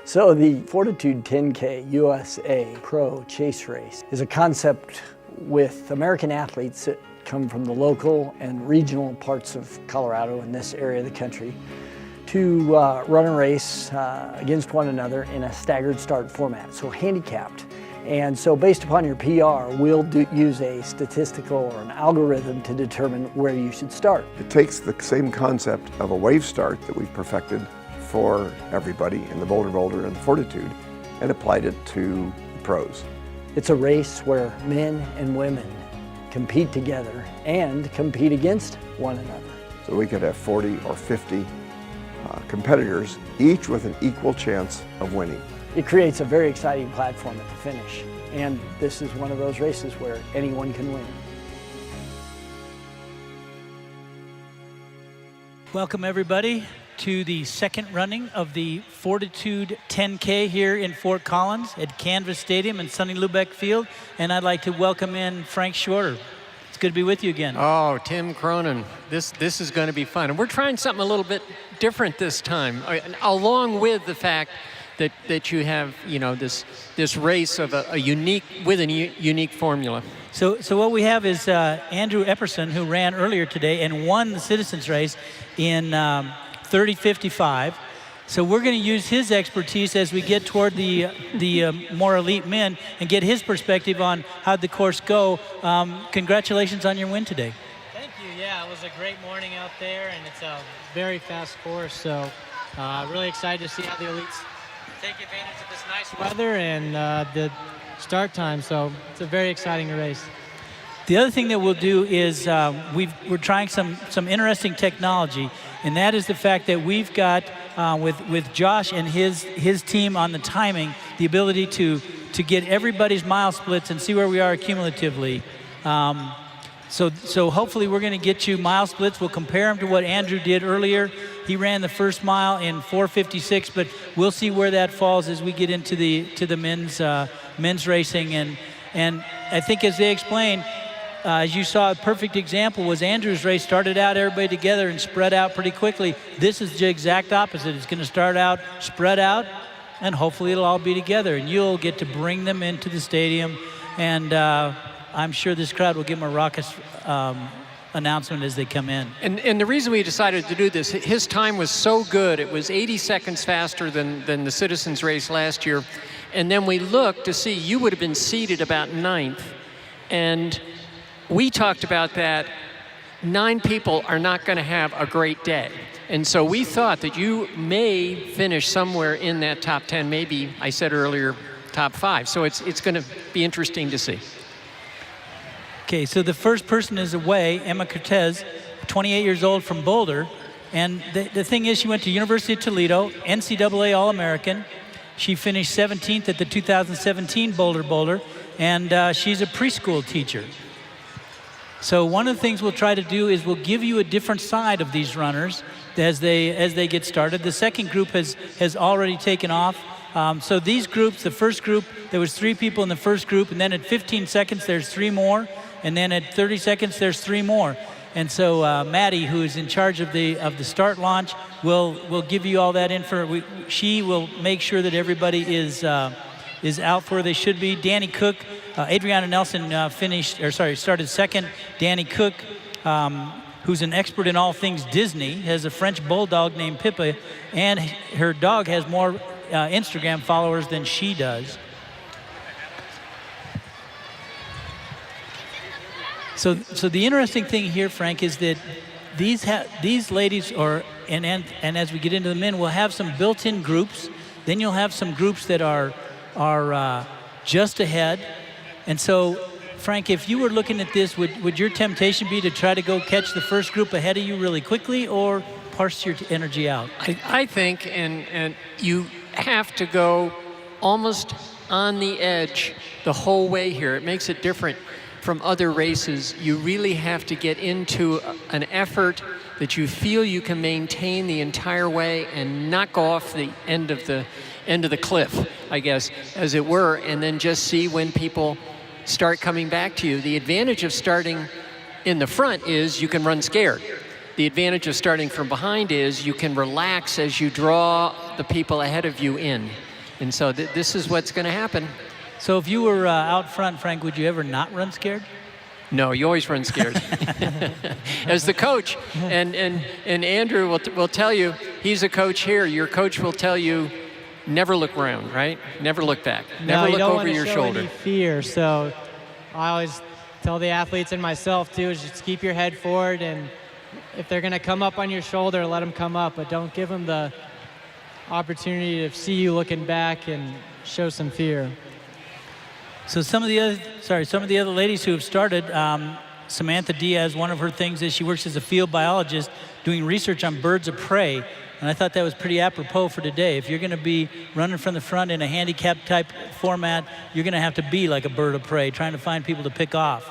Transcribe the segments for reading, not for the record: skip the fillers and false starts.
So the FORTitude 10K USA Pro Chase Race is a concept with American athletes that come from the local and regional parts of Colorado in this area of the country to run a race against one another in a staggered start format, so handicapped. And so based upon your PR, we'll use a statistical or an algorithm to determine where you should start. It takes the same concept of a wave start that we've perfected for everybody in the Boulder and the FORTitude and applied it to the pros. It's a race where men and women compete together and compete against one another. So we could have 40 or 50 competitors, each with an equal chance of winning. It creates a very exciting platform at the finish, and this is one of those races where anyone can win. Welcome everybody to the second running of the FORTitude 10K here in Fort Collins at Canvas Stadium and Sonny Lubeck Field. And I'd like to welcome in Frank Shorter. It's good to be with you again. Oh, Tim Cronin, this is going to be fun. And we're trying something a little bit different this time, along with the fact that you have, you know, this race of a unique formula. So what we have is Andrew Epperson, who ran earlier today and won the Citizens Race in 30:55. So we're going to use his expertise as we get toward the more elite men and get his perspective on how'd the course go. Congratulations on your win today. Thank you. Yeah, it was a great morning out there, and it's a very fast course. So really excited to see how the elites take advantage of this nice weather and the start time. So it's a very exciting race. The other thing that we'll do is we're trying some interesting technology, and that is the fact that we've got with Josh and his team on the timing, the ability to get everybody's mile splits and see where we are cumulatively. So hopefully we're going to get you mile splits. We'll compare them to what Andrew did earlier. He ran the first mile in 4:56, but we'll see where that falls as we get into the men's racing. And I think as they explained, as you saw, a perfect example was Andrew's race. Started out everybody together and spread out pretty quickly. This is the exact opposite. It's going to start out, spread out, and hopefully it'll all be together. And you'll get to bring them into the stadium. And I'm sure this crowd will give them a raucous announcement as they come in. And the reason we decided to do this, his time was so good. It was 80 seconds faster than the Citizens Race last year. And then we looked to see, you would have been seated about 9th. And we talked about that 9 people are not going to have a great day. And so we thought that you may finish somewhere in that top 10, maybe, I said earlier, top 5. So it's going to be interesting to see. Okay, so the first person is away, Emma Cortez, 28 years old from Boulder. And the thing is, she went to University of Toledo, NCAA All-American. She finished 17th at the 2017 Boulder, and she's a preschool teacher. So one of the things we'll try to do is we'll give you a different side of these runners as they get started. The second group has already taken off. So these groups, the first group, there was 3 people in the first group, and then at 15 seconds there's 3 more, and then at 30 seconds there's 3 more. And so Maddie, who is in charge of the start launch, will give you all that info. She will make sure that everybody is out for where they should be. Danny Cook, Adriana Nelson started second. Danny Cook, who's an expert in all things Disney, has a French bulldog named Pippa, and her dog has more Instagram followers than she does. So the interesting thing here, Frank, is that these ladies and as we get into the men, we'll have some built-in groups. Then you'll have some groups that are just ahead. And so, Frank, if you were looking at this, would your temptation be to try to go catch the first group ahead of you really quickly, or parse your energy out? I think, and you have to go almost on the edge the whole way here. It makes it different from other races. You really have to get into an effort that you feel you can maintain the entire way and not go off the end of the cliff, I guess, as it were, and then just see when people start coming back to you. The advantage of starting in the front is you can run scared. The advantage of starting from behind is you can relax as you draw the people ahead of you in. And so this is what's going to happen. So if you were out front, Frank, would you ever not run scared? No, you always run scared. As the coach, and Andrew will tell you, he's a coach here. Your coach will tell you, never look around, right? Never look back. Never look over your shoulder. Any fear. So I always tell the athletes and myself too, is just keep your head forward, and if they're going to come up on your shoulder, let them come up, but don't give them the opportunity to see you looking back and show some fear. So some of the other ladies who have started, Samantha Diaz, one of her things is she works as a field biologist doing research on birds of prey. And I thought that was pretty apropos for today. If you're going to be running from the front in a handicap type format, you're going to have to be like a bird of prey, trying to find people to pick off.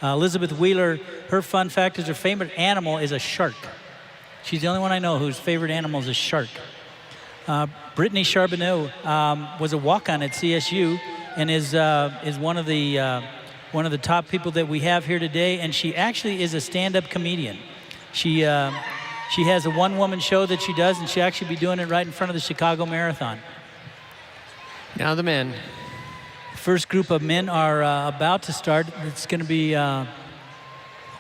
Elizabeth Wheeler, her fun fact is her favorite animal is a shark. She's the only one I know whose favorite animal is a shark. Brittany Charbonneau was a walk-on at CSU and is one of the top people that we have here today. And she actually is a stand-up comedian. She has a one-woman show that she does, and she'll actually be doing it right in front of the Chicago Marathon. Now the men. First group of men are about to start. It's going to be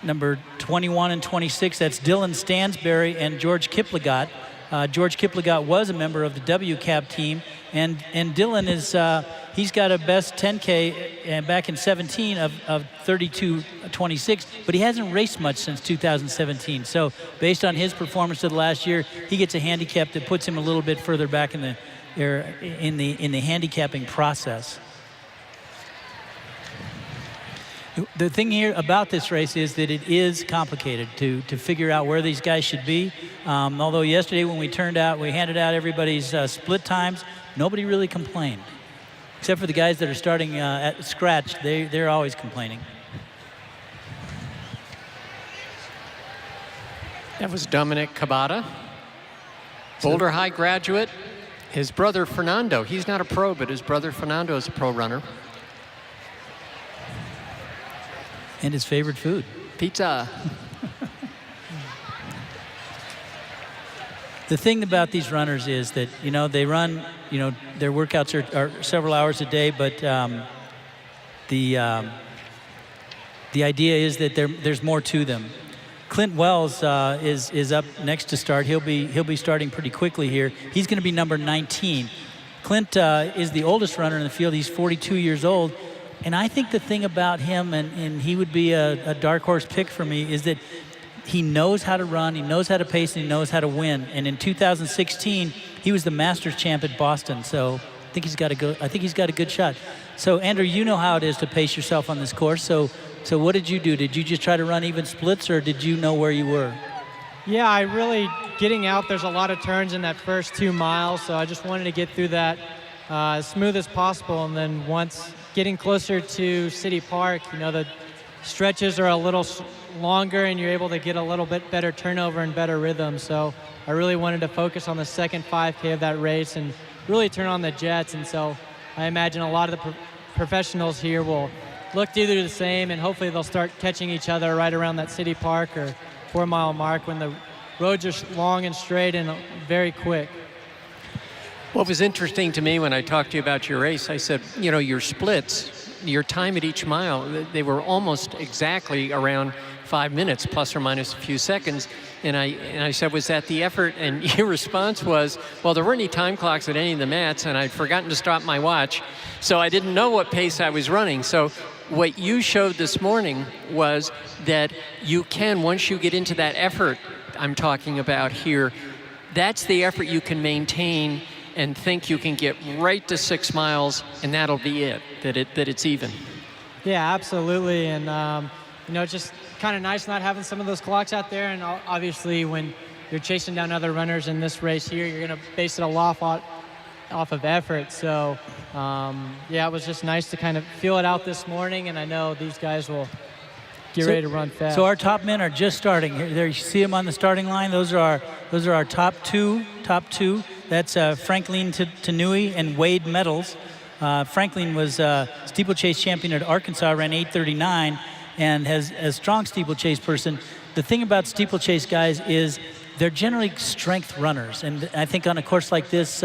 number 21 and 26. That's Dylan Stansberry and George Kiplagat. George Kiplagat was a member of the WCAP team, and Dylan is he's got a best 10K back in 17 of 32:26, but he hasn't raced much since 2017. So based on his performance of the last year, he gets a handicap that puts him a little bit further back in the handicapping process. The thing here about this race is that it is complicated to figure out where these guys should be. Although yesterday when we handed out everybody's split times, nobody really complained. Except for the guys that are starting at scratch, they're always complaining. That was Dominic Cabada, Boulder High graduate. His brother Fernando, he's not a pro, but his brother Fernando is a pro runner. And his favorite food. Pizza. The thing about these runners is that, they run, their workouts are several hours a day, but the idea is that there's more to them. Clint Wells is up next to start. He'll be starting pretty quickly here. He's going to be number 19. Clint is the oldest runner in the field. He's 42 years old. And I think the thing about him, and he would be a dark horse pick for me, is that he knows how to run, he knows how to pace, and he knows how to win. And in 2016, he was the Masters champ at Boston. So I think he's got a good shot. So Andrew, you know how it is to pace yourself on this course. So what did you do? Did you just try to run even splits, or did you know where you were? Yeah, getting out, there's a lot of turns in that first 2 miles, so I just wanted to get through that as smooth as possible. And then once getting closer to City Park, the stretches are a little longer and you're able to get a little bit better turnover and better rhythm. So I really wanted to focus on the second 5K of that race and really turn on the jets. And so I imagine a lot of the professionals here will look to do the same, and hopefully they'll start catching each other right around that City Park or 4 mile mark when the roads are long and straight and very quick. What was interesting to me when I talked to you about your race, I said, your splits, your time at each mile, they were almost exactly around 5 minutes, plus or minus a few seconds. And I said, was that the effort? And your response was, well, there weren't any time clocks at any of the mats, and I'd forgotten to stop my watch, so I didn't know what pace I was running. So what you showed this morning was that you can, once you get into that effort I'm talking about here, that's the effort you can maintain and think you can get right to 6 miles, and that'll be it, that it's even. Yeah, absolutely. And it's just kind of nice not having some of those clocks out there. And obviously when you're chasing down other runners in this race here, you're going to base it a lot off of effort. So it was just nice to kind of feel it out this morning, and I know these guys will get ready to run fast. So our top men are just starting. There you see them on the starting line. Those are our top two. That's Franklin Tanui and Wade Meadows. Franklin was steeplechase champion at Arkansas, ran 8:39, and has a strong steeplechase person. The thing about steeplechase guys is they're generally strength runners, and I think on a course like this,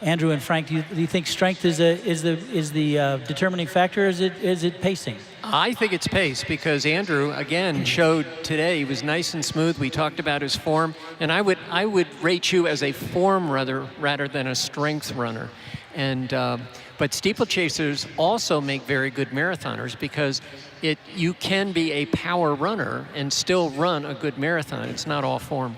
Andrew and Frank, do you think strength is the determining factor, or is it pacing? I think it's pace, because Andrew, again, showed today he was nice and smooth. We talked about his form, and I would rate you as a form runner rather than a strength runner. And but steeplechasers also make very good marathoners, because you can be a power runner and still run a good marathon. It's not all form.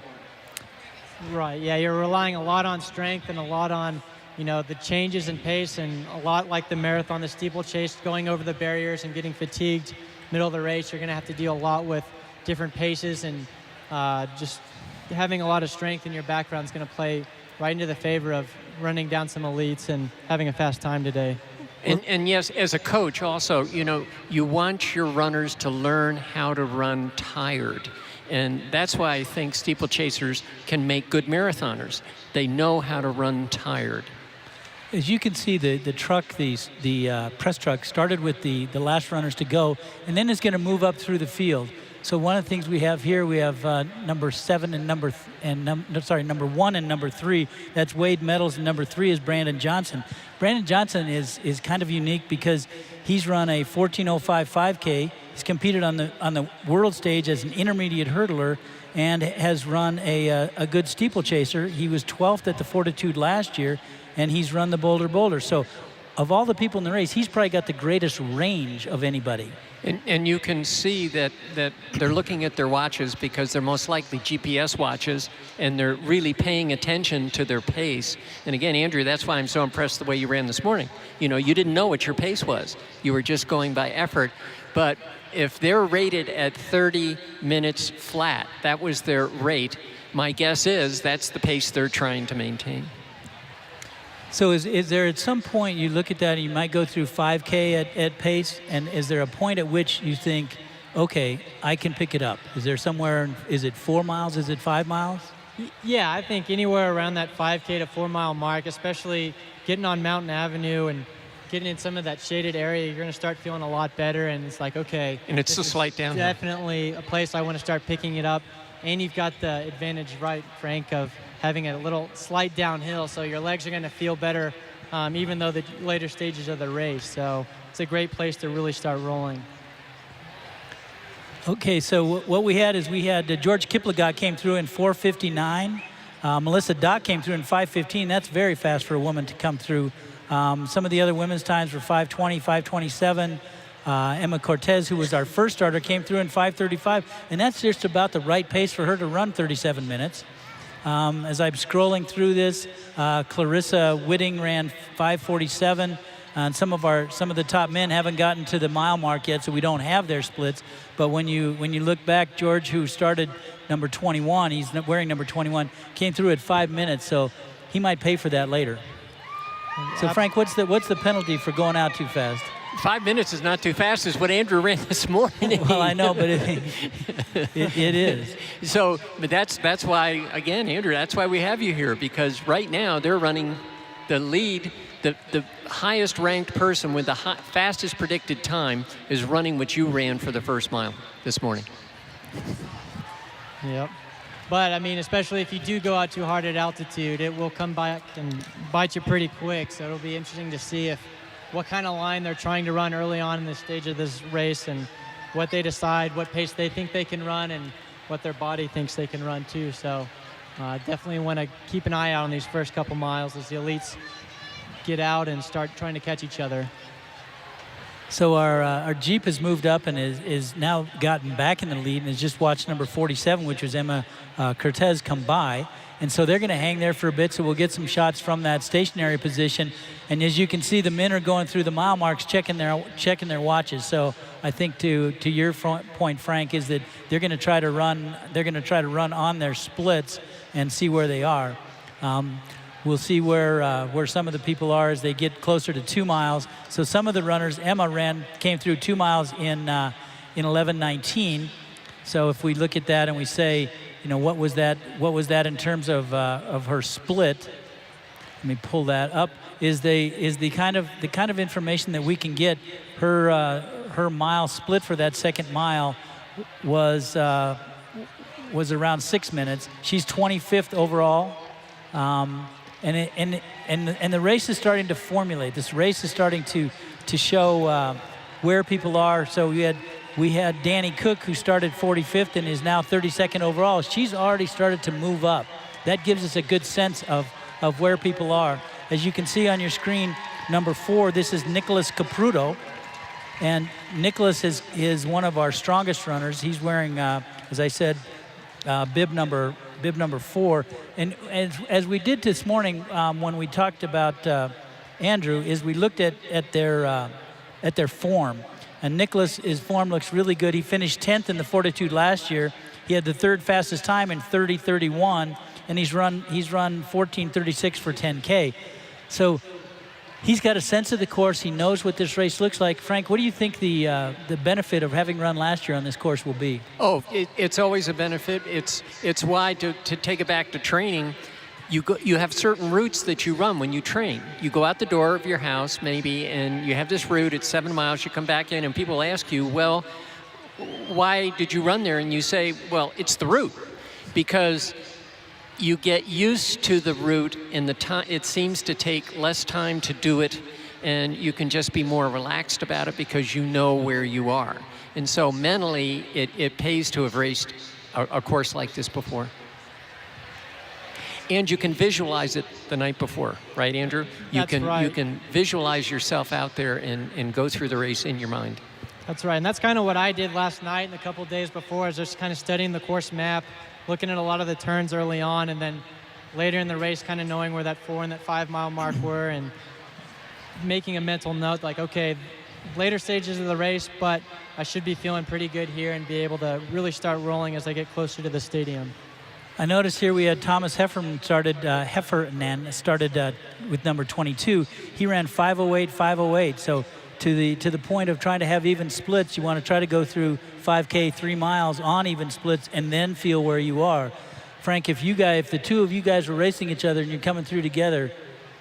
Right, yeah, you're relying a lot on strength and a lot on, the changes in pace, and a lot like the marathon, the steeplechase, going over the barriers and getting fatigued middle of the race. You're going to have to deal a lot with different paces, and just having a lot of strength in your background is going to play right into the favor of running down some elites and having a fast time today. And yes, as a coach also, you want your runners to learn how to run tired. And that's why I think steeplechasers can make good marathoners. They know how to run tired. As you can see, the truck, the press truck, started with the last runners to go, and then it's going to move up through the field. So one of the things we have here, we have number 7 and number 1 and number 3. That's Wade Meadows, and number 3 is Brandon Johnson. Brandon Johnson is kind of unique because he's run a 14:05 5K. He's competed on the world stage as an intermediate hurdler, and has run a good steeplechaser. He was 12th at the FORTitude last year, and he's run the Boulder. So of all the people in the race, he's probably got the greatest range of anybody. And you can see that they're looking at their watches, because they're most likely GPS watches, and they're really paying attention to their pace. And again, Andrew, that's why I'm so impressed the way you ran this morning. You didn't know what your pace was. You were just going by effort. But if they're rated at 30 minutes flat, that was their rate, my guess is that's the pace they're trying to maintain. So is there at some point you look at that and you might go through 5K at pace, and is there a point at which you think, okay, I can pick it up? Is there somewhere, is it 4 miles, is it 5 miles? Yeah, I think anywhere around that 5K to 4 mile mark, especially getting on Mountain Avenue and getting in some of that shaded area, you're going to start feeling a lot better, and it's like, okay. And it's a slight downhill. Definitely a place I want to start picking it up. And you've got the advantage, right, Frank, of having a little slight downhill, so your legs are going to feel better even though the later stages of the race. So it's a great place to really start rolling. Okay, so what we had George Kiplagat came through in 4:59. Melissa Dock came through in 5:15. That's very fast for a woman to come through. Some of the other women's times were 5:20, 5:27. Emma Cortez, who was our first starter, came through in 5:35, and that's just about the right pace for her to run 37 minutes. As I'm scrolling through this, Clarissa Whitting ran 5:47, and some of the top men haven't gotten to the mile mark yet, so we don't have their splits. But when you look back, George, who started number 21, he's wearing number 21, came through at 5 minutes, so he might pay for that later. So Frank, what's the penalty for going out too fast? 5 minutes is not too fast, is what Andrew ran this morning. Well, I know, but it is. So, but that's why, again, Andrew, that's why we have you here, because right now they're running the lead. The highest ranked person with the fastest predicted time is running what you ran for the first mile this morning. Yep. But, I mean, especially if you do go out too hard at altitude, it will come back and bite you pretty quick. So it'll be interesting to see what kind of line they're trying to run early on in the stage of this race, and what they decide, what pace they think they can run, and what their body thinks they can run too. So definitely want to keep an eye out on these first couple miles as the elites get out and start trying to catch each other. So our Jeep has moved up and is now gotten back in the lead, and has just watched number 47, which was Emma Cortez, come by. And so they're going to hang there for a bit, so we'll get some shots from that stationary position. And as you can see, the men are going through the mile marks, checking their watches. So I think to your point, Frank, is that they're going to try to run. They're going to try to run on their splits and see where they are. We'll see where some of the people are as they get closer to 2 miles. So some of the runners, Emma came through 2 miles in 11:19. So if we look at that and we say, what was that in terms of her split? Let me pull that up. Is the kind of information that we can get. Her mile split for that second mile was around 6 minutes. She's 25th overall. And the race is starting to formulate. This race is starting to show where people are. So we had Danny Cook, who started 45th and is now 32nd overall. She's already started to move up. That gives us a good sense of where people are. As you can see on your screen, number 4, this is Nicholas Caputo. And Nicholas is one of our strongest runners. He's wearing, as I said, bib number 4. And as we did this morning when we talked about Andrew, is we looked at their form. And Nicholas's form looks really good. He finished 10th in the FORTitude last year. He had the 3rd fastest time in 30:31, and he's run 14:36 for 10K. So he's got a sense of the course. He knows what this race looks like. Frank, what do you think the benefit of having run last year on this course will be? Oh, it's always a benefit. It's why, to take it back to training, you have certain routes that you run when you train. You go out the door of your house maybe, and you have this route. It's 7 miles. You come back in, and people ask you, well, why did you run there? And you say, well, it's the route, because you get used to the route, and it seems to take less time to do it, and you can just be more relaxed about it because you know where you are. And so mentally, it pays to have raced a course like this before. And you can visualize it the night before, right, Andrew? You can visualize yourself out there and go through the race in your mind. That's right, and that's kind of what I did last night and a couple days before. I was just kind of studying the course map, looking at a lot of the turns early on, and then later in the race kind of knowing where that 4 and that 5 mile mark were, and making a mental note like, okay, later stages of the race, but I should be feeling pretty good here and be able to really start rolling as I get closer to the stadium. I noticed here we had Thomas Heffernan started with number 22. He ran 5:08. So to the point of trying to have even splits, you want to try to go through 5K 3 miles on even splits and then feel where you are. Frank, if the two of you guys were racing each other and you're coming through together,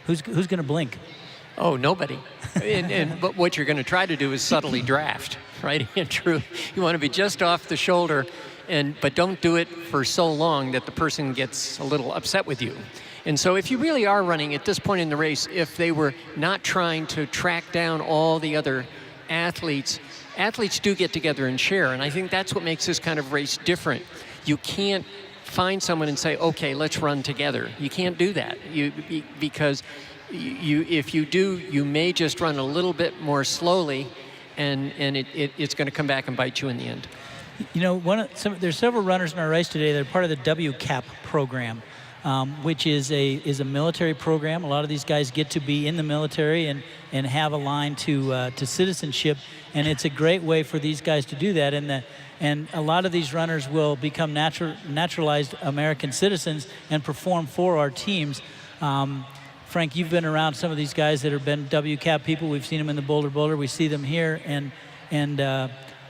who's going to blink? Oh, nobody. But what you're going to try to do is subtly draft, right, Andrew? You want to be just off the shoulder, but don't do it for so long that the person gets a little upset with you. And so if you really are running at this point in the race, if they were not trying to track down all the other athletes do get together and share. And I think that's what makes this kind of race different. You can't find someone and say, okay, let's run together. You can't do that because if you do, you may just run a little bit more slowly, and it's going to come back and bite you in the end. You know, there's several runners in our race today that are part of the WCAP program, which is a military program. A lot of these guys get to be in the military and have a line to citizenship, and it's a great way for these guys to do that. And a lot of these runners will become naturalized American citizens and perform for our teams. Frank, you've been around some of these guys that have been WCAP people. We've seen them in the Boulder. We see them here, and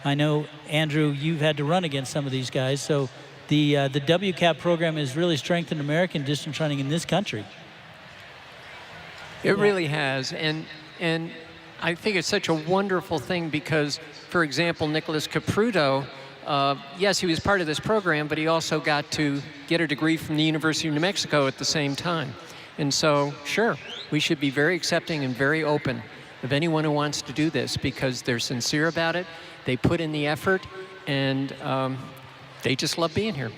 I know, Andrew, you've had to run against some of these guys. So the WCAP program has really strengthened American distance running in this country. It really has, and I think it's such a wonderful thing because, for example, Nicholas Caputo, yes, he was part of this program, but he also got to get a degree from the University of New Mexico at the same time. And so, sure, we should be very accepting and very open of anyone who wants to do this because they're sincere about it, they put in the effort, and they just love being here.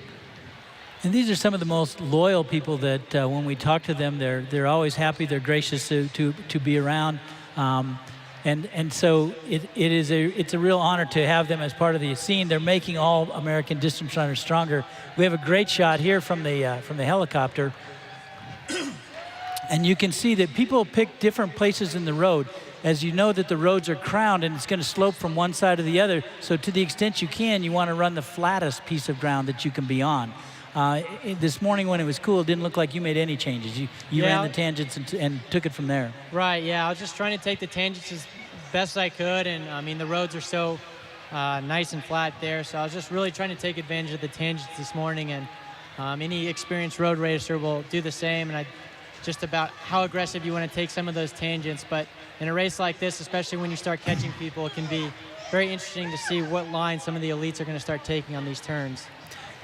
And these are some of the most loyal people that when we talk to them, they're always happy, they're gracious to be around. And so it's a real honor to have them as part of the scene. They're making all American distance runners stronger. We have a great shot here from the helicopter. And you can see that people pick different places in the road. As you know that the roads are crowned and it's going to slope from one side to the other. So to the extent you can, you want to run the flattest piece of ground that you can be on. This morning when it was cool, it didn't look like you made any changes. You ran the tangents and took it from there. Right, yeah. I was just trying to take the tangents as best I could. And, I mean, the roads are so nice and flat there. So I was just really trying to take advantage of the tangents this morning. And any experienced road racer will do the same. And just about how aggressive you want to take some of those tangents. But in a race like this, especially when you start catching people, it can be very interesting to see what line some of the elites are going to start taking on these turns.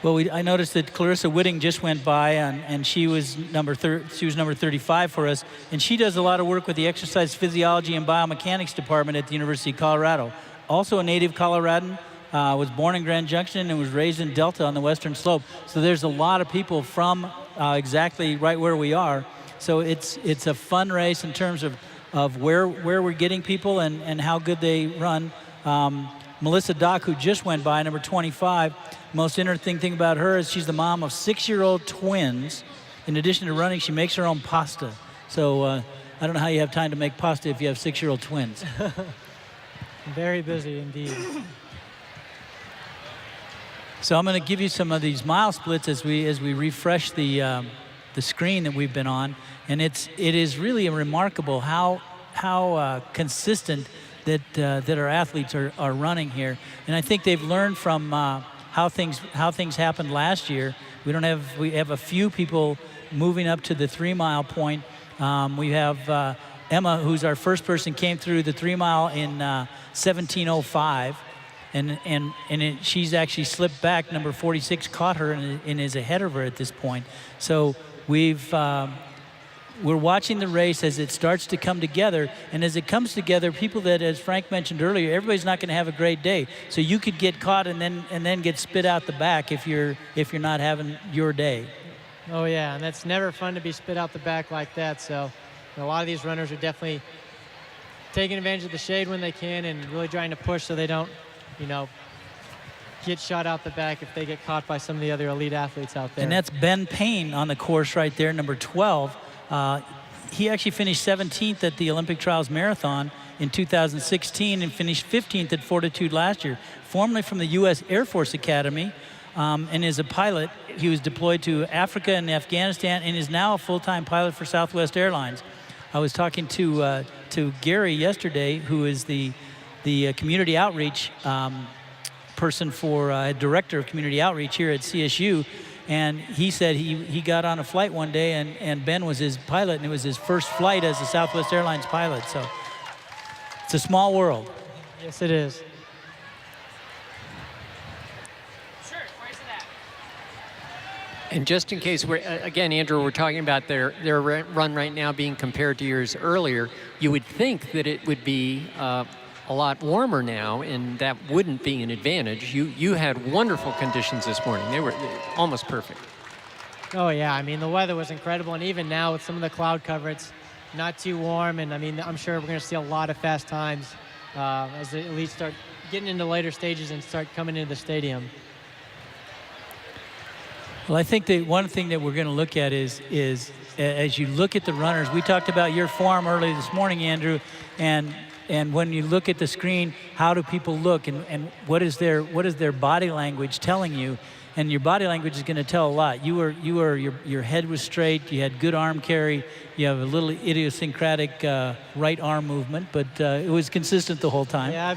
Well, I noticed that Clarissa Whitting just went by, and she was number 35 for us, and she does a lot of work with the Exercise Physiology and Biomechanics Department at the University of Colorado. Also a native Coloradan, was born in Grand Junction and was raised in Delta on the western slope. So there's a lot of people from exactly right where we are. So it's a fun race in terms of where we're getting people and how good they run. Melissa Dock, who just went by, number 25. Most interesting thing about her is she's the mom of 6-year-old twins. In addition to running, she makes her own pasta. So I don't know how you have time to make pasta if you have 6-year-old twins. Very busy indeed. So I'm going to give you some of these mile splits as we refresh the screen that we've been on, and it is really remarkable how consistent that our athletes are running here, and I think they've learned from how things happened last year. We have a few people moving up to the 3-mile point. We have Emma, who's our first person, came through the 3-mile in 17:05, and she's actually slipped back. Number 46 caught her and is ahead of her at this point. So we're watching the race as it starts to come together, and as it comes together, people that, as Frank mentioned earlier, everybody's not going to have a great day. So you could get caught and then get spit out the back if you're not having your day. Oh yeah, and that's never fun to be spit out the back like that. So a lot of these runners are definitely taking advantage of the shade when they can and really trying to push so they don't, get shot out the back if they get caught by some of the other elite athletes out there. And that's Ben Payne on the course right there, number 12. He actually finished 17th at the Olympic Trials Marathon in 2016 and finished 15th at FORTitude last year. Formerly from the U.S. Air Force Academy, and is a pilot. He was deployed to Africa and Afghanistan and is now a full-time pilot for Southwest Airlines. I was talking to Gary yesterday, who is the community outreach person for director of community outreach here at CSU. And he said he got on a flight one day, and Ben was his pilot, and it was his first flight as a Southwest Airlines pilot. So it's a small world. Yes, it is. And just in case, again, Andrew, we're talking about their run right now being compared to yours earlier, you would think that it would be a lot warmer now, and that wouldn't be an advantage. You had wonderful conditions this morning. They were almost perfect. Oh yeah, I mean the weather was incredible, and even now with some of the cloud cover, it's not too warm, and I mean I'm sure we're going to see a lot of fast times as the elites start getting into later stages and start coming into the stadium. Well, I think that one thing that we're going to look at is as you look at the runners, we talked about your form early this morning, Andrew, and when you look at the screen, how do people look, and what is their body language telling you? And your body language is going to tell a lot. Your head was straight, you had good arm carry, you have a little idiosyncratic right arm movement, but it was consistent the whole time. Yeah,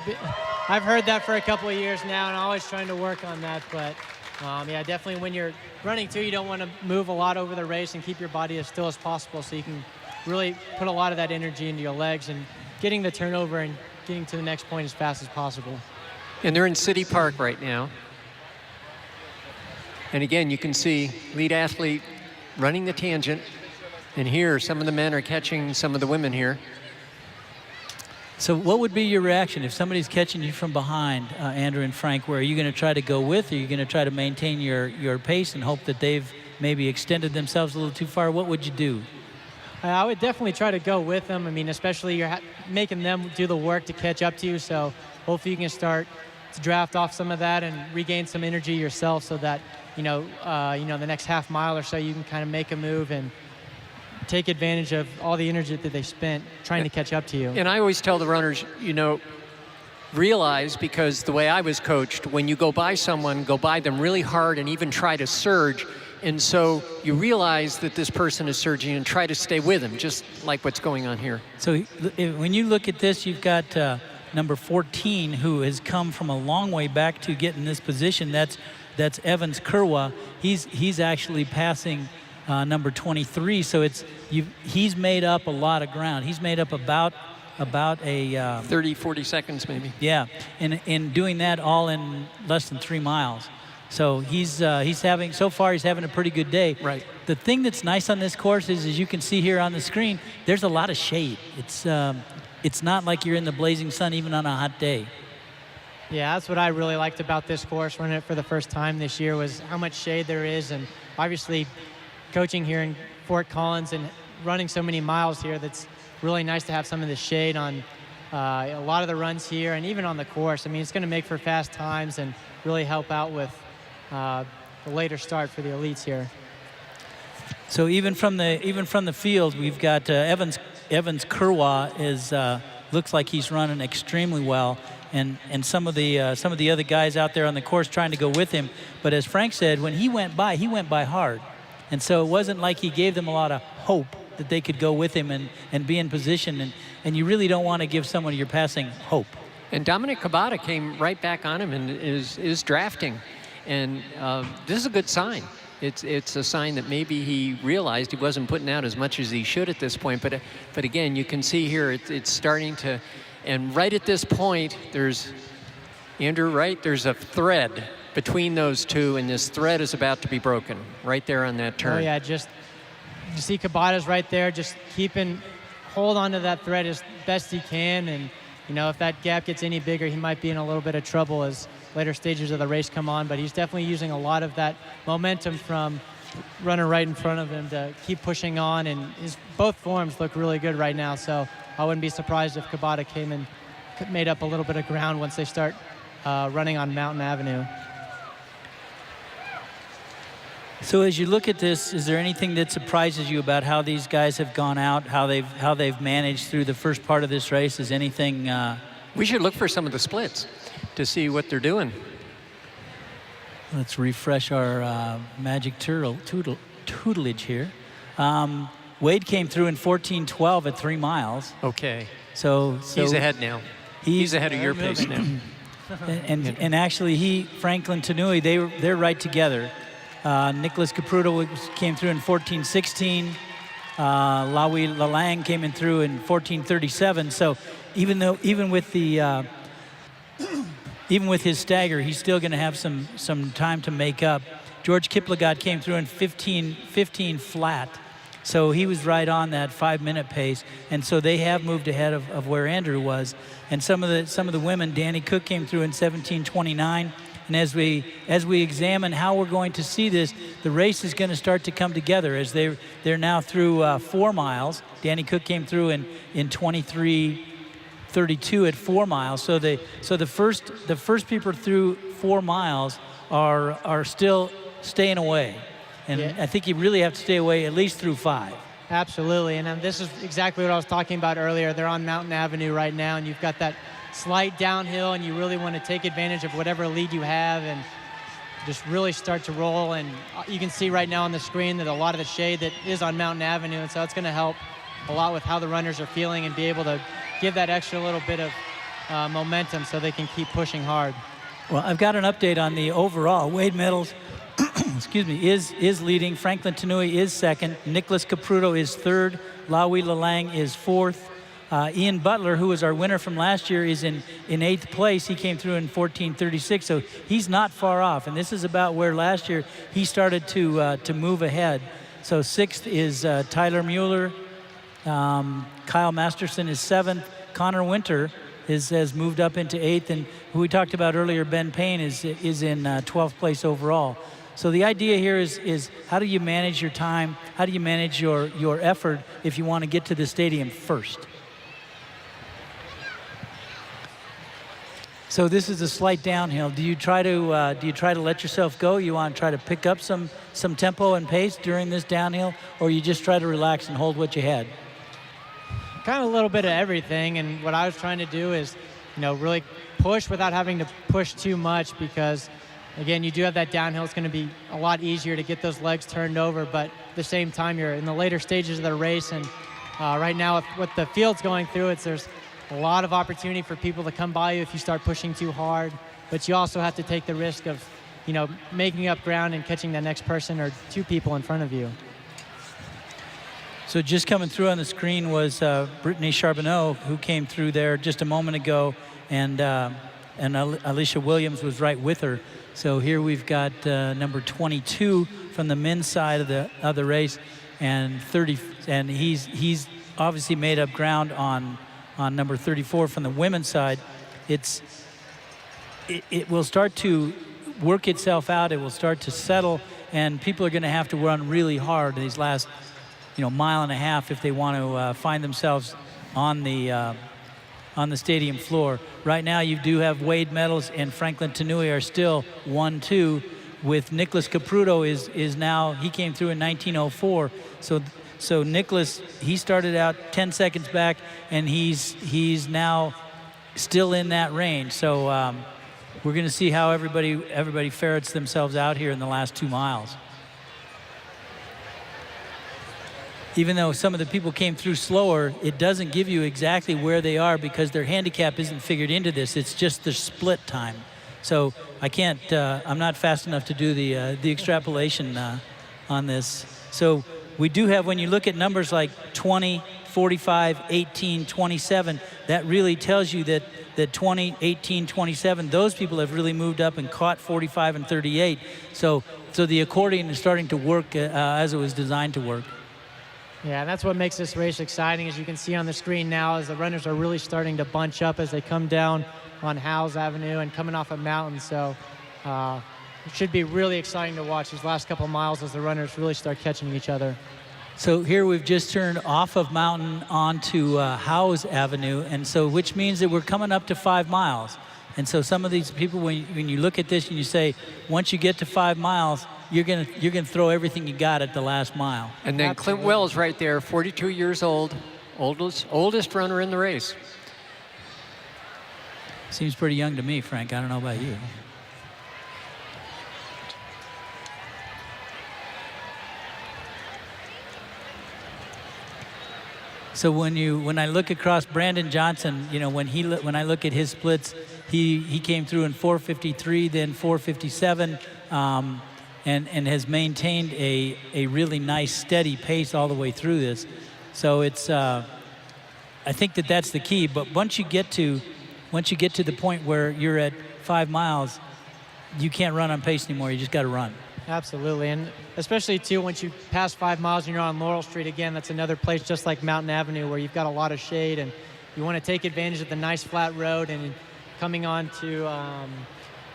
I've heard that for a couple of years now, and I'm always trying to work on that, but yeah, definitely when you're running too, you don't want to move a lot over the race and keep your body as still as possible so you can really put a lot of that energy into your legs and getting the turnover and getting to the next point as fast as possible. And they're in City Park right now. And again, you can see lead athlete running the tangent. And here, some of the men are catching some of the women here. So what would be your reaction if somebody's catching you from behind, Andrew and Frank? Where are you going to try to go with, or are you going to try to maintain your pace and hope that they've maybe extended themselves a little too far? What would you do? I would definitely try to go with them. I mean, especially you're making them do the work to catch up to you. So hopefully you can start to draft off some of that and regain some energy yourself, so that the next half mile or so you can kind of make a move and take advantage of all the energy that they spent trying to catch up to you. And I always tell the runners, realize, because the way I was coached, when you go by someone, go by them really hard and even try to surge. And so you realize that this person is surging and try to stay with them, just like what's going on here. So when you look at this, you've got number 14, who has come from a long way back to get in this position. That's Evans Kerwa. He's actually passing number 23. So he's made up a lot of ground. He's made up about a 30, 40 seconds maybe. Yeah, and in doing that all in less than 3 miles. So he's having a pretty good day. Right. The thing that's nice on this course is, as you can see here on the screen, there's a lot of shade. It's not like you're in the blazing sun even on a hot day. Yeah, that's what I really liked about this course, running it for the first time this year, was how much shade there is. And obviously coaching here in Fort Collins and running so many miles here, that's really nice to have some of the shade on a lot of the runs here and even on the course. I mean, it's going to make for fast times and really help out with the later start for the elites here. So even from the field, we've got Evans Kurwa looks like he's running extremely well, and some of the other guys out there on the course trying to go with him. But as Frank said, when he went by hard, and so it wasn't like he gave them a lot of hope that they could go with him and be in position. And you really don't want to give someone you're passing hope. And Dominic Cabada came right back on him and is drafting. And this is a good sign. It's a sign that maybe he realized he wasn't putting out as much as he should at this point. But again, you can see here it's starting to, and right at this point, there's, Andrew, right? There's a thread between those two, and this thread is about to be broken right there on that turn. Oh yeah, just you see Cabada's right there, just hold on to that thread as best he can. And you know, if that gap gets any bigger, he might be in a little bit of trouble as later stages of the race come on. But he's definitely using a lot of that momentum from runner right in front of him to keep pushing on. And both forms look really good right now. So I wouldn't be surprised if Cabada came and made up a little bit of ground once they start running on Mountain Avenue. So as you look at this, is there anything that surprises you about how these guys have gone out, how they've managed through the first part of this race? Is anything? We should look for some of the splits to see what they're doing. Let's refresh our magic tutelage here. Wade came through in 14:12 at 3 miles. Okay. So he's ahead now. He's ahead of your pace now. and actually, Franklin Tanui, they're right together. Nicholas Caputo came through in 14:16. Lawi Lalang came in through in 14:37. So even with his stagger, he's still going to have some time to make up. George Kiplagat came through in 15 flat. So he was right on that 5-minute pace, and so they have moved ahead of where Andrew was. And some of the women, Danny Cook came through in 17:29. And as we examine how we're going to see this, the race is going to start to come together as they're now through 4 miles. Danny Cook came through in 23:32 at 4 miles. So the first people through 4 miles are still staying away, and yeah. I think you really have to stay away at least through 5. Absolutely, and this is exactly what I was talking about earlier. They're on Mountain Avenue right now, and you've got that slight downhill, and you really want to take advantage of whatever lead you have and just really start to roll. And you can see right now on the screen that a lot of the shade that is on Mountain Avenue, and so it's going to help a lot with how the runners are feeling and be able to give that extra little bit of momentum so they can keep pushing hard. Well, I've got an update on the overall. Wade Meadows excuse me, is leading. Franklin Tanui is second. Nicholas Caputo is third. Lawi Lalang is fourth. Ian Butler, who was our winner from last year, is in 8th place. He came through in 14:36, so he's not far off. And this is about where last year he started to move ahead. So 6th is Tyler Mueller. Kyle Masterson is 7th. Connor Winter has moved up into 8th, and who we talked about earlier, Ben Payne, is in 12th place overall. So the idea here is how do you manage your time? How do you manage your effort if you want to get to the stadium first? So this is a slight downhill. Do you try to let yourself go? You want to try to pick up some tempo and pace during this downhill, or you just try to relax and hold what you had? Kind of a little bit of everything, and what I was trying to do is, really push without having to push too much, because again, you do have that downhill. It's going to be a lot easier to get those legs turned over, but at the same time, you're in the later stages of the race, and right now with what the field's going through, there's a lot of opportunity for people to come by you if you start pushing too hard, but you also have to take the risk of, making up ground and catching the next person or 2 people in front of you. So just coming through on the screen was Brittany Charbonneau, who came through there just a moment ago, and Alicia Williams was right with her. So here we've got number 22 from the men's side of the race, and he's obviously made up ground on number 34 from the women's side. It will start to work itself out. It will start to settle, and people are going to have to run really hard these last, mile and a half if they want to find themselves on the stadium floor. Right now, you do have Wade Meadows and Franklin Tanui are still 1-2. With Nicholas Caputo is now, he came through in 1904. So Nicholas, he started out 10 seconds back, and he's now still in that range. So we're going to see how everybody ferrets themselves out here in the last 2 miles. Even though some of the people came through slower, it doesn't give you exactly where they are because their handicap isn't figured into this. It's just the split time. So I can't, I'm not fast enough to do the extrapolation on this. So we do have, when you look at numbers like 20, 45, 18, 27, that really tells you that 20, 18, 27, those people have really moved up and caught 45 and 38. So the accordion is starting to work as it was designed to work. Yeah, that's what makes this race exciting, as you can see on the screen now, as the runners are really starting to bunch up as they come down on Howes Avenue and coming off a mountain. So it should be really exciting to watch these last couple of miles as the runners really start catching each other. So here we've just turned off of Mountain onto Howes Avenue, and so which means that we're coming up to 5 miles. And so some of these people, when you look at this and you say, once you get to 5 miles, you're gonna throw everything you got at the last mile. And then Clint Wells right there, 42 years old, oldest runner in the race. Seems pretty young to me, Frank. I don't know about you. So when I look across Brandon Johnson, when I look at his splits, he came through in 4:53, then 4:57, and has maintained a really nice steady pace all the way through this. So it's I think that's the key. But once you get to the point where you're at 5 miles, you can't run on pace anymore. You just got to run. Absolutely, and especially too once you pass 5 miles and you're on Laurel Street again, that's another place just like Mountain Avenue where you've got a lot of shade and you want to take advantage of the nice flat road, and coming on to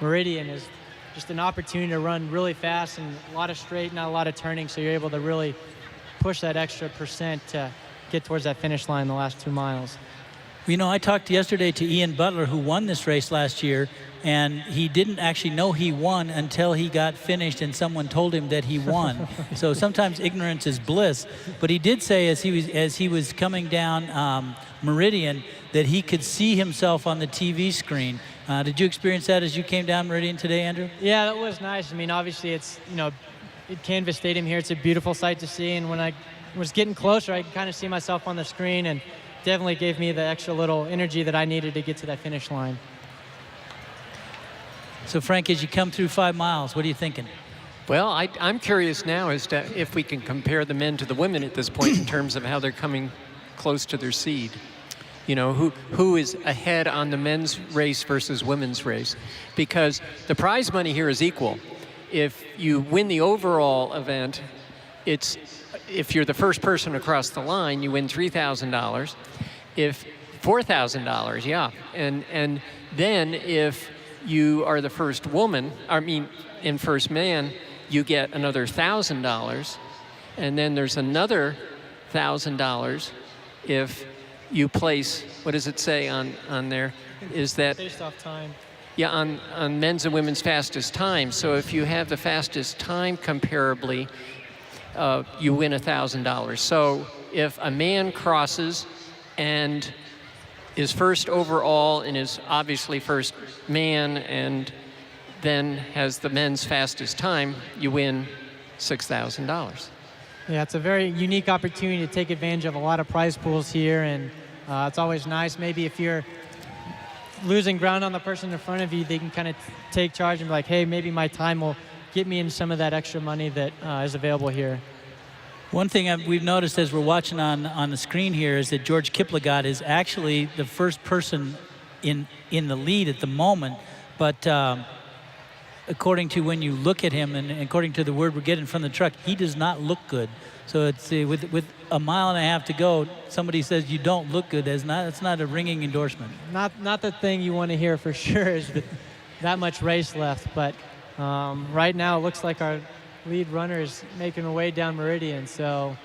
Meridian is just an opportunity to run really fast and a lot of straight, not a lot of turning, so you're able to really push that extra percent to get towards that finish line in the last 2 miles. I talked yesterday to Ian Butler, who won this race last year, and he didn't actually know he won until he got finished and someone told him that he won. So sometimes ignorance is bliss. But he did say as he was coming down Meridian that he could see himself on the TV screen. Did you experience that as you came down Meridian today, Andrew? Yeah, that was nice. I mean, obviously it's, at Canvas Stadium here, it's a beautiful sight to see, and when I was getting closer, I could kind of see myself on the screen, and definitely gave me the extra little energy that I needed to get to that finish line. So Frank, as you come through 5 miles, what are you thinking? Well, I'm curious now as to if we can compare the men to the women at this point in terms of how they're coming close to their seed. Who is ahead on the men's race versus women's race? Because the prize money here is equal. If you win the overall event, if you're the first person across the line, you win $3,000. If $4,000, yeah. And then if you are the first woman, in first man, you get another $1,000. And then there's another $1,000 if you place, what does it say on there? Is that based off time? Yeah, on men's and women's fastest time. So if you have the fastest time comparably, you win $1,000. So if a man crosses and is first overall and is obviously first man and then has the men's fastest time, you win $6,000. Yeah, it's a very unique opportunity to take advantage of a lot of prize pools here, and it's always nice. Maybe if you're losing ground on the person in front of you, they can kind of take charge and be like, hey, maybe my time will get me in some of that extra money that is available here. One thing we've noticed as we're watching on the screen here is that George Kiplagat is actually the first person in the lead at the moment, but according to when you look at him and according to the word we're getting from the truck, he does not look good. So it's with a mile and a half to go, somebody says you don't look good. That's not a ringing endorsement. Not the thing you want to hear for sure is that much race left. But right now it looks like our lead runner is making her way down Meridian. So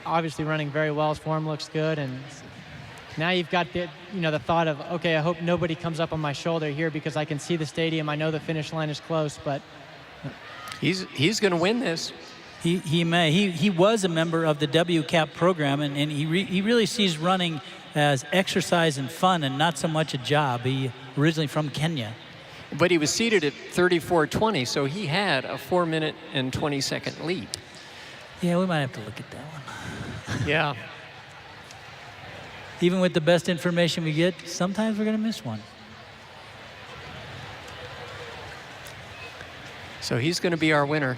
obviously running very well. His form looks good, and now you've got the thought of, okay, I hope nobody comes up on my shoulder here because I can see the stadium. I know the finish line is close, but he's going to win this. He may. He was a member of the WCAP program, and he really sees running as exercise and fun and not so much a job. He originally from Kenya. But he was seated at 34:20, so he had a 4-minute and 20-second lead. Yeah, we might have to look at that one. Yeah. Even with the best information we get, sometimes we're going to miss one. So he's going to be our winner.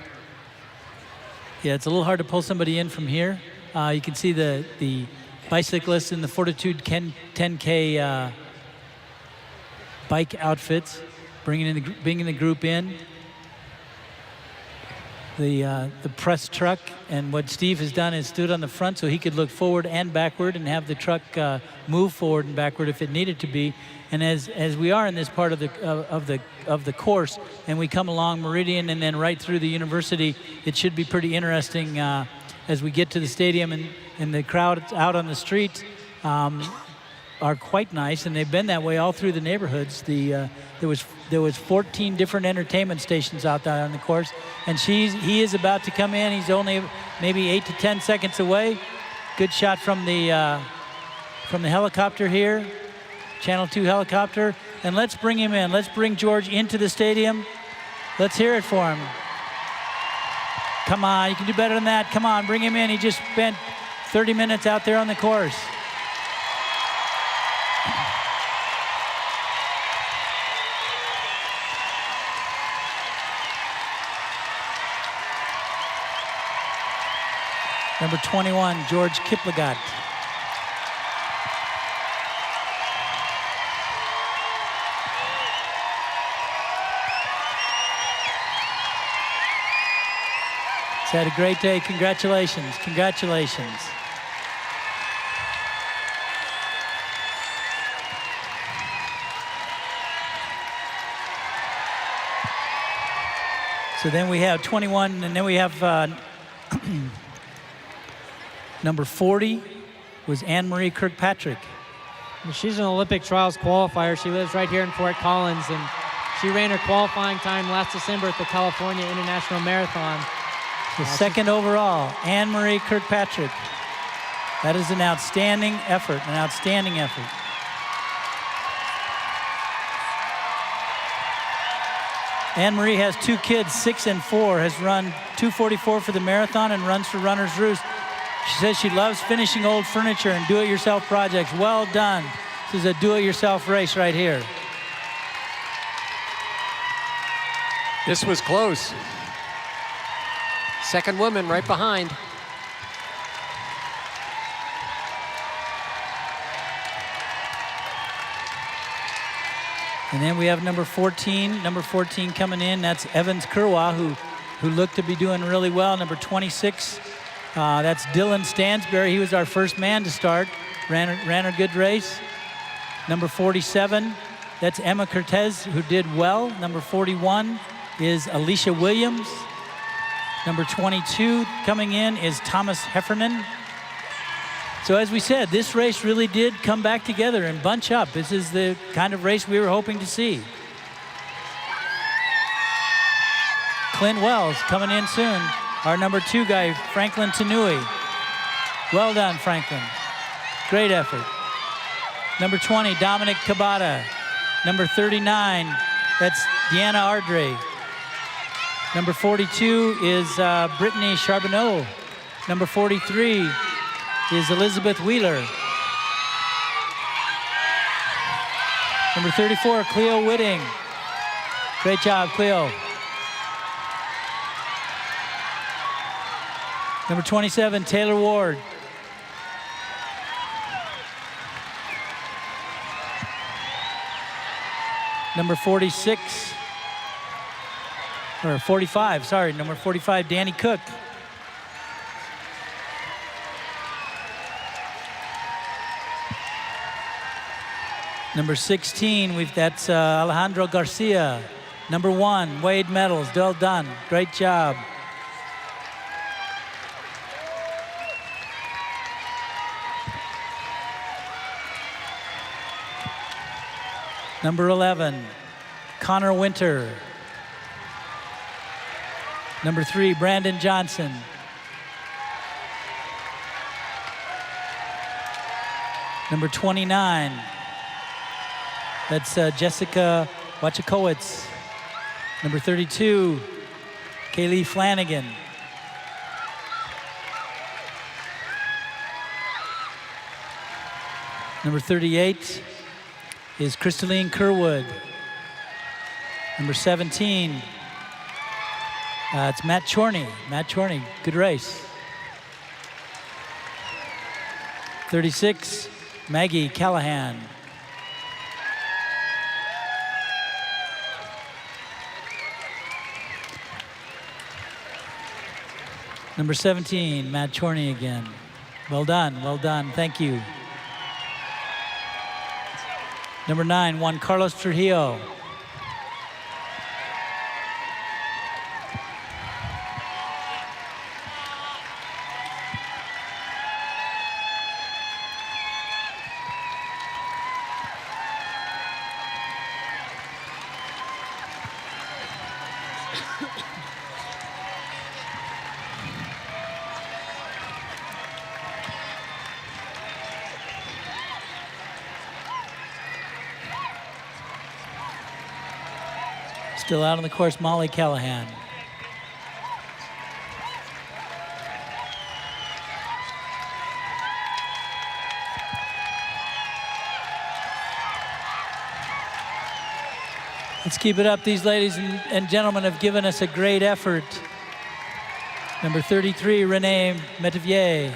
Yeah, it's a little hard to pull somebody in from here. You can see the bicyclists in the FORTitude 10K bike outfits, bringing the group in. The press truck, and what Steve has done is stood on the front so he could look forward and backward and have the truck move forward and backward if it needed to be. And as we are in this part of the course, and we come along Meridian and then right through the university, it should be pretty interesting as we get to the stadium, and the crowd out on the streets are quite nice, and they've been that way all through the neighborhoods. There was 14 different entertainment stations out there on the course, and he is about to come in. He's only maybe 8 to 10 seconds away. Good shot from the helicopter here, Channel 2 helicopter, and let's bring him in. Let's bring George into the stadium. Let's hear it for him. Come on, you can do better than that. Come on, bring him in. He just spent 30 minutes out there on the course. Number 21, George Kiplagat. He's had a great day. Congratulations. Congratulations. So then we have 21, and then we have number 40 was Anne-Marie Kirkpatrick. she's an Olympic trials qualifier. She lives right here in Fort Collins, and she ran her qualifying time last December at the California International Marathon. The second overall, Anne-Marie Kirkpatrick. That is an outstanding effort, an outstanding effort. Anne-Marie has 2 kids, 6 and 4, has run 2:44 for the marathon and runs for Runner's Roost. She says she loves finishing old furniture and do-it-yourself projects. Well done. This is a do-it-yourself race right here. This was close. Second woman right behind. And then we have number 14. Number 14 coming in. That's Evans Kurwa, who looked to be doing really well. Number 26, that's Dylan Stansberry. He was our first man to start. Ran a good race. Number 47, that's Emma Cortez, who did well. Number 41 is Alicia Williams. Number 22 coming in is Thomas Heffernan. So as we said, this race really did come back together and bunch up. This is the kind of race we were hoping to see. Clint Wells coming in soon. Our number 2 guy, Franklin Tanui. Well done, Franklin. Great effort. Number 20, Dominic Cabada. Number 39, that's Deanna Ardre. Number 42 is Brittany Charbonneau. Number 43 is Elizabeth Wheeler. Number 34, Cleo Whitting. Great job, Cleo. Number 27, Taylor Ward. number 46, or 45, sorry, number 45, Danny Cook. Number 16, that's Alejandro Garcia. Number 1, Wade Medals, well done, great job. Number 11, Connor Winter. Number 3, Brandon Johnson. Number 29, that's Jessica Wachakowicz. Number 32, Kaylee Flanagan. Number 38 is Crystalline Kerwood. Number 17, it's Matt Chorney. Matt Chorney, good race. 36, Maggie Callahan. Number 17, Matt Chorney again. Well done, thank you. Number 9, Juan Carlos Trujillo. Still out on the course, Molly Callahan. Let's keep it up. These ladies and gentlemen have given us a great effort. Number 33, Renee Metivier.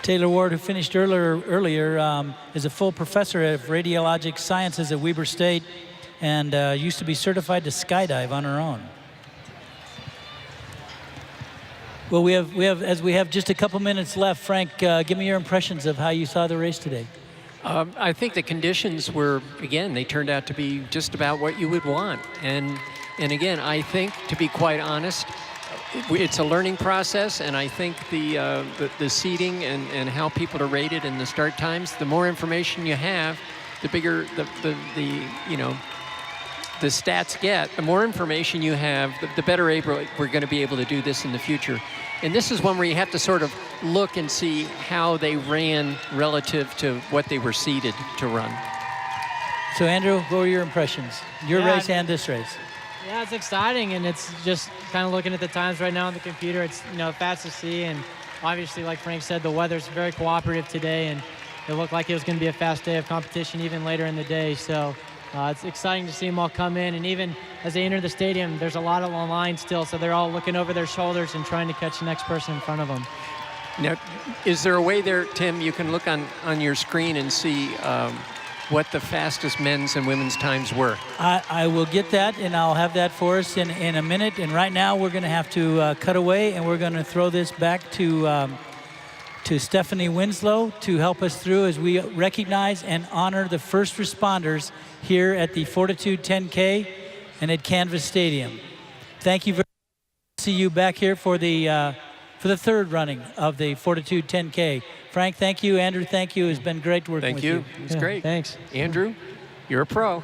Taylor Ward, who finished earlier, is a full professor of radiologic sciences at Weber State and used to be certified to skydive on her own. Well, we have just a couple minutes left. Frank, give me your impressions of how you saw the race today. I think the conditions were, again, they turned out to be just about what you would want. And again, I think, to be quite honest, it's a learning process, and I think the seating and how people are rated and the start times, the more information you have, the bigger the stats get. The more information you have, the better we're going to be able to do this in the future. And this is one where you have to sort of look and see how they ran relative to what they were seated to run. So Andrew, what were your impressions? Your race and this race. Yeah, it's exciting, and it's just kind of looking at the times right now on the computer. It's fast to see, and obviously, like Frank said, the weather's very cooperative today, and it looked like it was going to be a fast day of competition even later in the day. So it's exciting to see them all come in, and even as they enter the stadium, there's a lot of line still, so they're all looking over their shoulders and trying to catch the next person in front of them. Now, is there a way there, Tim, you can look on your screen and see what the fastest men's and women's times were? I will get that, and I'll have that for us in a minute. And right now, we're going to have to cut away, and we're going to throw this back to Stephanie Winslow to help us through as we recognize and honor the first responders here at the FORTitude 10K and at Canvas Stadium. Thank you very much. See you back here for the third running of the FORTitude 10K. Frank, thank you. Andrew, thank you. It's been great working with you. Thank you. It's great. Thanks. Andrew, you're a pro.